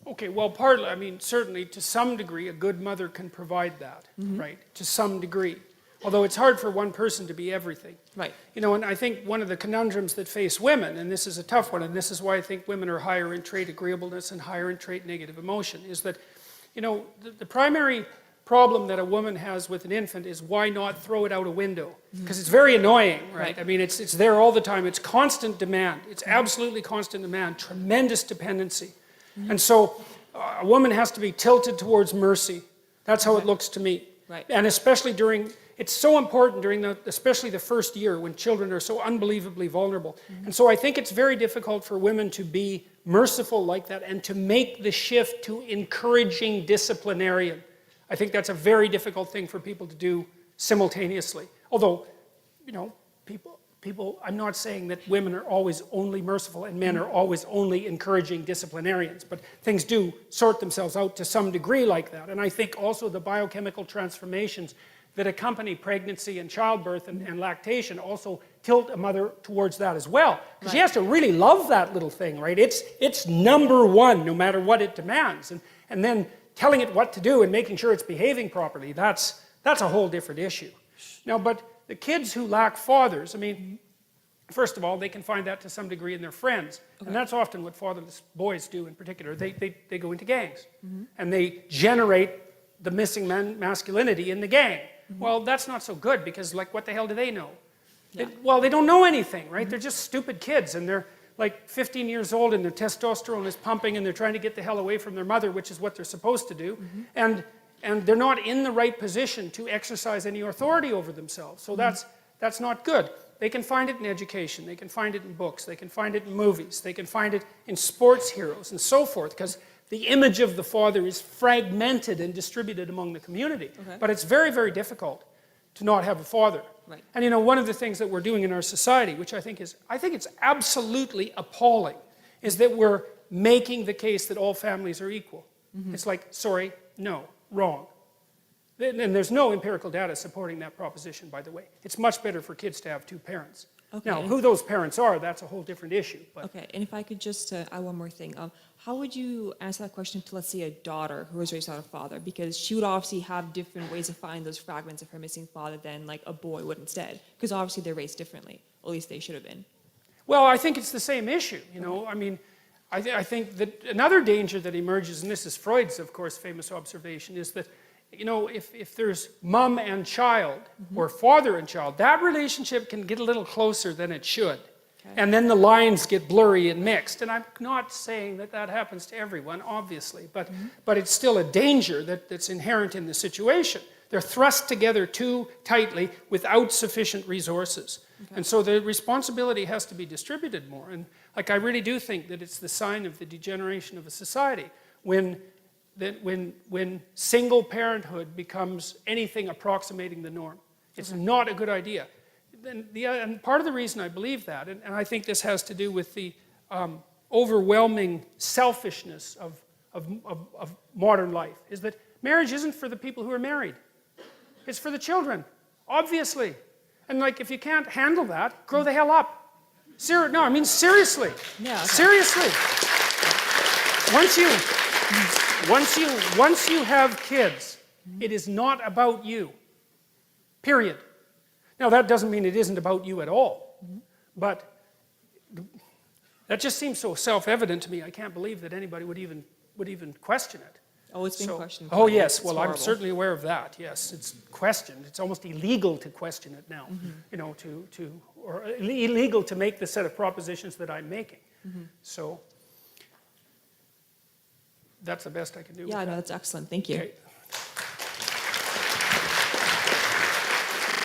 Okay, well, partly, I mean, certainly to some degree, a good mother can provide that, right? To some degree. Although it's hard for one person to be everything. Right. You know, and I think one of the conundrums that face women, and this is a tough one, and this is why I think women are higher in trait agreeableness and higher in trait negative emotion, is that, you know, the primary problem that a woman has with an infant is why not throw it out a window? Because it's very annoying, right? I mean, it's there all the time. It's constant demand. It's absolutely constant demand, tremendous dependency. And so a woman has to be tilted towards mercy. That's how it looks to me. Right. And especially during, it's so important during especially the first year when children are so unbelievably vulnerable. And so I think it's very difficult for women to be merciful like that and to make the shift to encouraging disciplinarian. I think that's a very difficult thing for people to do simultaneously. Although, you know, people, I'm not saying that women are always only merciful and men are always only encouraging disciplinarians, but things do sort themselves out to some degree like that. And I think also the biochemical transformations that accompany pregnancy and childbirth and lactation also tilt a mother towards that as well. Because she has to really love that little thing, right? It's number one, no matter what it demands. And then telling it what to do and making sure it's behaving properly, that's a whole different issue. Now, but the kids who lack fathers, I mean, first of all, they can find that to some degree in their friends. And that's often what fatherless boys do in particular. They go into gangs. And they generate the missing masculinity in the gang. Well, that's not so good because, like, what the hell do they know? Yeah. They don't know anything, right? They're just stupid kids and they're like 15 years old and their testosterone is pumping and they're trying to get the hell away from their mother, which is what they're supposed to do. And they're not in the right position to exercise any authority over themselves. So that's not good. They can find it in education. They can find it in books. They can find it in movies. They can find it in sports heroes and so forth, because the image of the father is fragmented and distributed among the community. But it's very, very difficult to not have a father. Right. And you know, one of the things that we're doing in our society, which I think it's absolutely appalling, is that we're making the case that all families are equal. It's like, sorry, no, wrong. And there's no empirical data supporting that proposition, by the way. It's much better for kids to have two parents. Okay. Now, who those parents are, that's a whole different issue. But. Okay, and if I could just add one more thing. How would you answer that question to, let's say, a daughter who was raised without a father? Because she would obviously have different ways of finding those fragments of her missing father than, like, a boy would instead. Because obviously they're raised differently. At least they should have been. Well, I think it's the same issue, you know. I mean, I think that another danger that emerges, and this is Freud's, of course, famous observation, is that, you know, if there's mom and child, or father and child, that relationship can get a little closer than it should. Okay. And then the lines get blurry and mixed. And I'm not saying that that happens to everyone, obviously, but it's still a danger that's inherent in the situation. They're thrust together too tightly without sufficient resources. Okay. And so the responsibility has to be distributed more. And like, I really do think that it's the sign of the degeneration of a society when single parenthood becomes anything approximating the norm. It's not a good idea. And part of the reason I believe that, and I think this has to do with the overwhelming selfishness of modern life, is that marriage isn't for the people who are married. It's for the children, obviously. And like, if you can't handle that, grow the hell up. No, I mean seriously. Yeah, okay. Seriously. Once you have kids, it is not about you. Period. Now, that doesn't mean it isn't about you at all. But that just seems so self-evident to me. I can't believe that anybody would even question it. Oh, it's been questioned. Oh, yes. Well, I'm certainly aware of that. Yes, it's questioned. It's almost illegal to question it now. You know, or illegal to make the set of propositions that I'm making. So that's the best I can do. Yeah, no, that's excellent. Thank you. Okay.